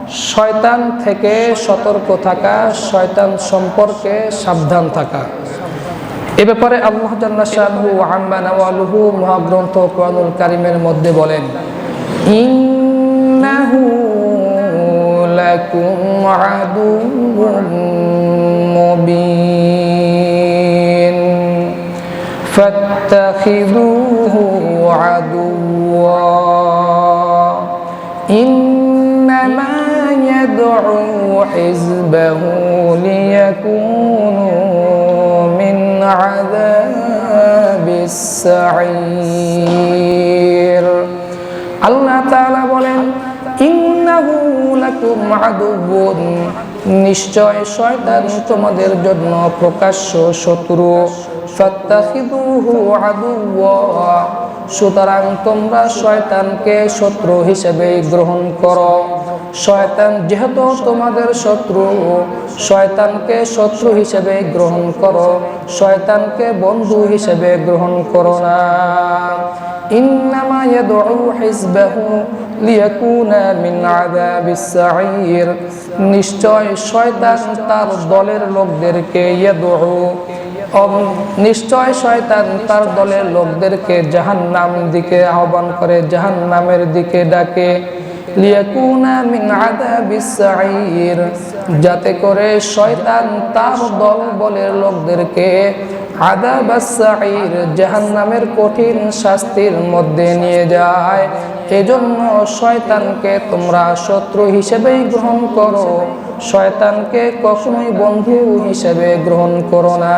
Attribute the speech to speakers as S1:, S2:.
S1: শয়তান থেকে সতর্ক থাকা, শয়তান সম্পর্কে সাবধান থাকা। এ ব্যাপারে আল্লাহ জাল্লা শাআনুহু ওয়া আম্মা নাওয়ালুহু মহাগ্রন্থ কোরআনুল কারীমের মধ্যে বলেন, ইন্নাহু লাকুম আদুউম মুবিন ফাত্তাখিযুহু আদুওয়া ইন্নামা ইয়াদউ হিজবাহু লিয়াকুনু মিন আযাবিস সাঈর। আল্লাহ তাআলা বলেন, ইন্নাহু লাকুম আদুউন, নিশ্চয় শয়তান তোমাদের জন্য প্রকাশ্য শত্রু। ফাত্তাখিযুহু আদুওয়া, সুতরাং তোমরা শয়তানকে শত্রু হিসেবে গ্রহণ করো। শয়তান যেহেতু তোমাদের শত্রু, শয়তানকে শত্রু হিসেবে গ্রহণ করো, শয়তানকে বন্ধু হিসেবে গ্রহণ করো না। ইন্নামা ইয়াদউ হিজবাহু লিয়াকুনা মিন আযাবিস সাঈর, নিশ্চয় শয়তান তার দলের লোকদেরকে নিশ্চয় শয়তান তার দলের লোকদেরকে জাহান্নাম দিকে আহ্বান করে, জাহান্নামের দিকে ডাকে। লিয়াকুনা মিন আযাবিস সাঈর, যাতে করে শয়তান তার দল বলের লোকদেরকে আযাবাস সাঈর, জাহান্নামের কঠিন শাস্তির মধ্যে নিয়ে যায়। এজন্য শয়তানকে তোমরা শত্রু হিসেবেই গ্রহণ করো, শয়তানকে কখনোই বন্ধু হিসেবে গ্রহণ করো না।